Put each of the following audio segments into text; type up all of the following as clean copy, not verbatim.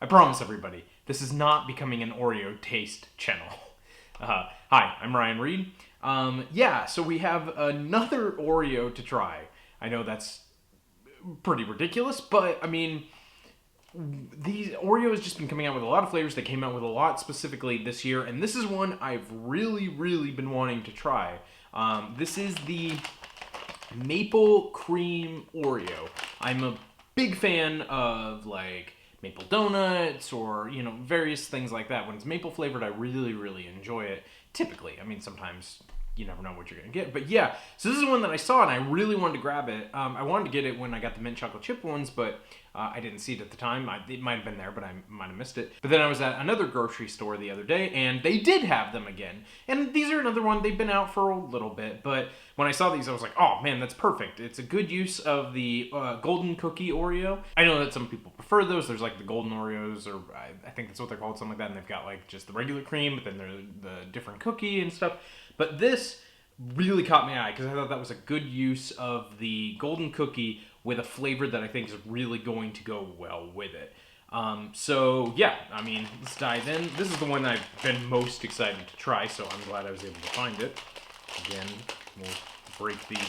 I promise everybody, this is not becoming an Oreo taste channel. Hi, I'm Ryan Reed. Yeah, so we have another Oreo to try. I know that's pretty ridiculous, but I mean, these Oreo has just been coming out with a lot of flavors. They came out with a lot specifically this year, and this is one I've really been wanting to try. This is the Maple Cream Oreo. I'm a big fan of like maple donuts or, you know, various things like that. When it's maple flavored, I really enjoy it. Typically, I mean, sometimes you never know what you're gonna get, but yeah. So this is one that I saw and I really wanted to grab it. I wanted to get it when I got the mint chocolate chip ones, but I didn't see it at the time. It might have been there, but I might have missed it. But then I was at another grocery store the other day, and they did have them again. And these are another one. They've been out for a little bit, but when I saw these, I was like, oh man, that's perfect. It's a good use of the golden cookie Oreo. I know that some people prefer those. There's like the golden Oreos, or I think that's what they're called, something like that. And they've got like just the regular cream, but then there's the different cookie and stuff. But this really caught my eye because I thought that was a good use of the golden cookie with a flavor that I think is really going to go well with it. So yeah, I mean, let's dive in. This is the one I've been most excited to try, so I'm glad I was able to find it. Again, we'll break the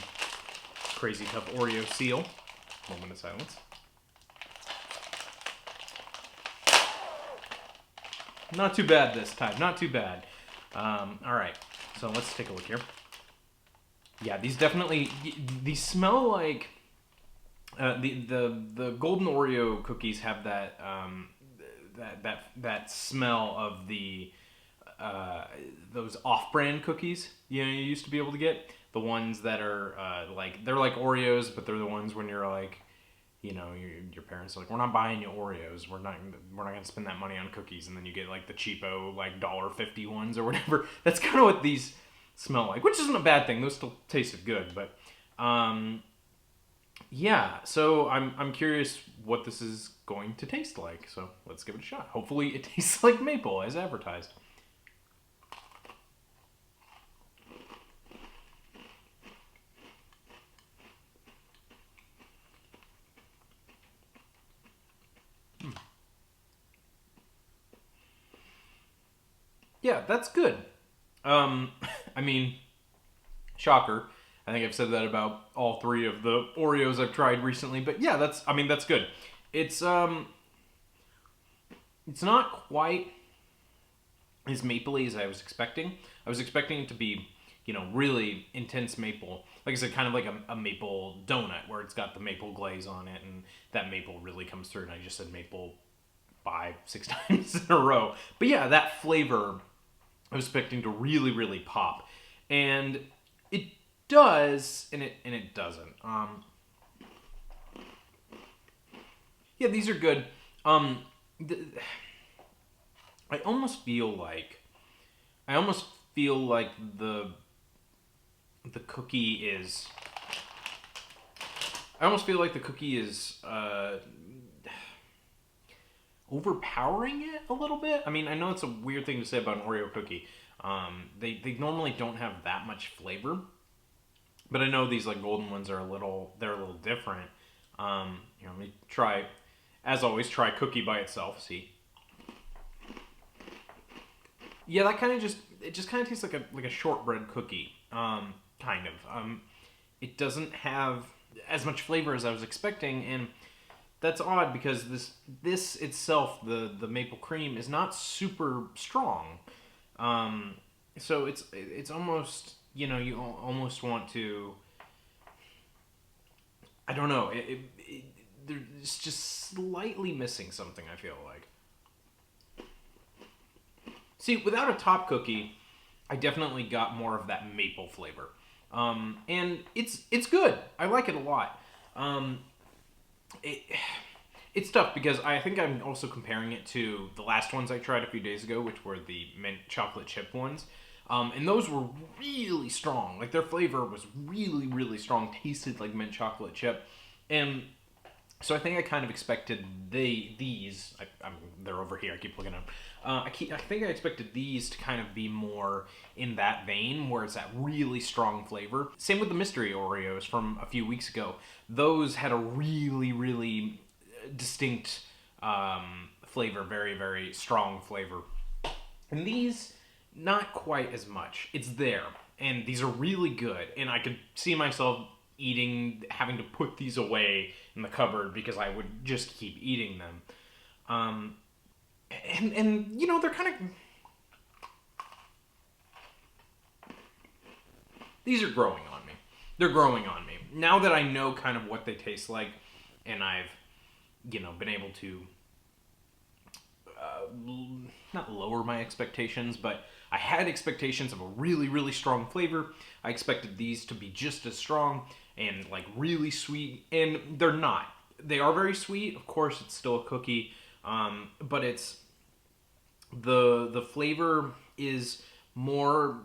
crazy tough Oreo seal. Moment of silence. Not too bad this time, not too bad. Alright, so let's take a look here. Yeah, these smell like the golden Oreo cookies have that that smell of the those off-brand cookies, you know, you used to be able to get, the ones that are like, they're like Oreos, but they're the ones when you're like, you know, your parents are like, we're not buying you Oreos, we're not gonna spend that money on cookies, and then you get like the cheapo like $1.50 ones or whatever. That's kind of what these smell like, which isn't a bad thing. Those still tasted good, but yeah. So I'm curious what this is going to taste like. So let's give it a shot. Hopefully it tastes like maple as advertised. Yeah, that's good. I mean, shocker. I think I've said that about all three of the Oreos I've tried recently, but yeah, that's good. It's not quite as mapley as I was expecting. I was expecting it to be, you know, really intense maple. Like I said, kind of like a maple donut where it's got the maple glaze on it, and that maple really comes through. And I just said maple 5-6 times in a row. But yeah, that flavor I was expecting to really pop, and it does, and it doesn't. Yeah, these are good. I almost feel like the cookie is. I almost feel like the cookie is overpowering it a little bit. I mean, I know it's a weird thing to say about an Oreo cookie. They normally don't have that much flavor, but I know these like golden ones are a little different. You know, let me try, as always, try cookie by itself. See. Yeah, that kind of just kind of tastes like a shortbread cookie, kind of. It doesn't have as much flavor as I was expecting, and that's odd because this itself, the maple cream, is not super strong. So it's almost, you know, you almost want to. I don't know. There's just slightly missing something, I feel like. See, without a top cookie, I definitely got more of that maple flavor. And it's good. I like it a lot. It's tough because I think I'm also comparing it to the last ones I tried a few days ago, which were the mint chocolate chip ones. And those were really strong. Like, their flavor was really strong, tasted like mint chocolate chip. And so I think I kind of expected these. They're over here. I keep looking at them. I think I expected these to kind of be more in that vein, where it's that really strong flavor. Same with the mystery Oreos from a few weeks ago. Those had a really distinct flavor, very, very strong flavor. And these, not quite as much. It's there. And these are really good. And I could see myself having to put these away in the cupboard because I would just keep eating them. And you know, they're kind of... These are growing on me. They're growing on me. Now that I know kind of what they taste like, and I've, you know, been able to not lower my expectations, but I had expectations of a really, really strong flavor. I expected these to be just as strong and like really sweet, and they're not. They are very sweet. Of course, it's still a cookie, but it's the flavor is more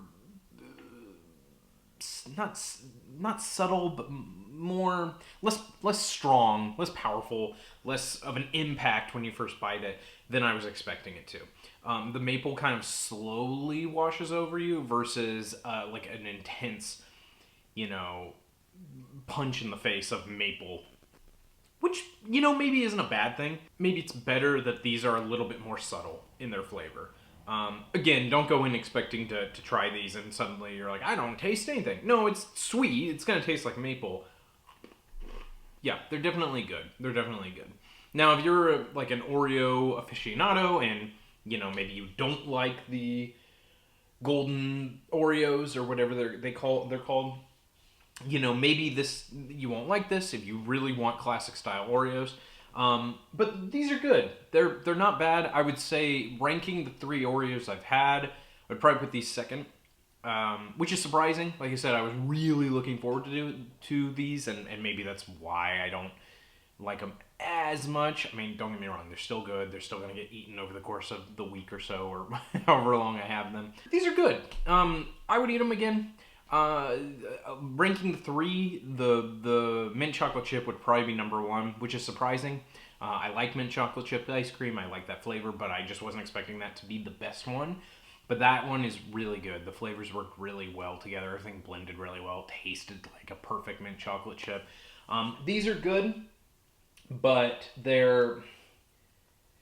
not subtle, but more less strong, less powerful, less of an impact when you first bite it than I was expecting it to. The maple kind of slowly washes over you versus like an intense, you know, punch in the face of maple, which, you know, maybe isn't a bad thing. Maybe it's better that these are a little bit more subtle in their flavor. Again, don't go in expecting to try these and suddenly you're like, I don't taste anything. No, it's sweet. It's going to taste like maple. Yeah, they're definitely good. They're definitely good. Now, if you're like an Oreo aficionado and, you know, maybe you don't like the golden Oreos or whatever they're called, you know, maybe you won't like this if you really want classic style Oreos. But these are good. They're not bad. I would say ranking the 3 Oreos I've had, I'd probably put these second, which is surprising. Like I said, I was really looking forward to these, and maybe that's why I don't like them as much. I mean, don't get me wrong, they're still good. They're still going to get eaten over the course of the week or so, or however long I have them. These are good. I would eat them again. Ranking the 3, the mint chocolate chip would probably be number 1, which is surprising. I like mint chocolate chip ice cream. I like that flavor, but I just wasn't expecting that to be the best one. But that one is really good. The flavors worked really well together. Everything blended really well. Tasted like a perfect mint chocolate chip. These are good, but they're...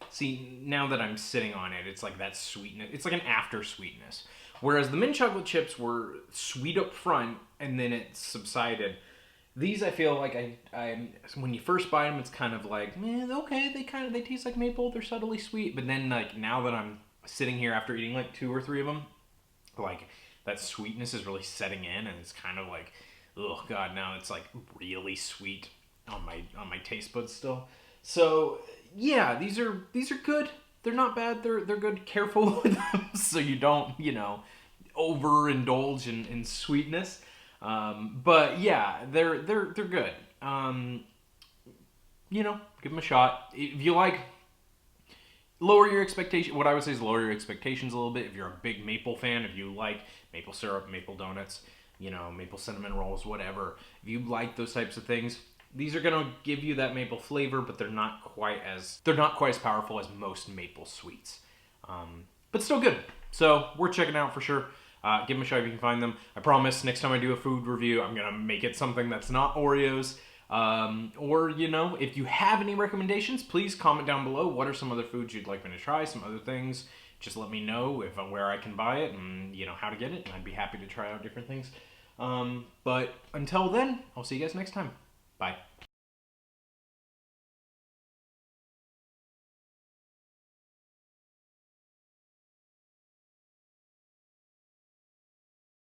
See, now that I'm sitting on it, it's like that sweetness. It's like an after sweetness. Whereas the mint chocolate chips were sweet up front and then it subsided. These, I feel like I when you first buy them, it's kind of like, okay, they taste like maple. They're subtly sweet. But then, like, now that I'm sitting here after eating like 2 or 3 of them, like, that sweetness is really setting in, and it's kind of like, oh god, now it's like really sweet on my taste buds still. So yeah, these are good. They're not bad. They're good. Careful with them so you don't, you know, overindulge in sweetness. But yeah, they're good. You know, give them a shot. If you like, lower your expectation. What I would say is lower your expectations a little bit. If you're a big maple fan, if you like maple syrup, maple donuts, you know, maple cinnamon rolls, whatever. If you like those types of things, these are gonna give you that maple flavor, but they're not quite as powerful as most maple sweets. But still good. So worth checking out for sure. Give them a shot if you can find them. I promise next time I do a food review, I'm gonna make it something that's not Oreos. Or, you know, if you have any recommendations, please comment down below. What are some other foods you'd like me to try? Some other things. Just let me know where I can buy it and, you know, how to get it. And I'd be happy to try out different things. But until then, I'll see you guys next time. Bye.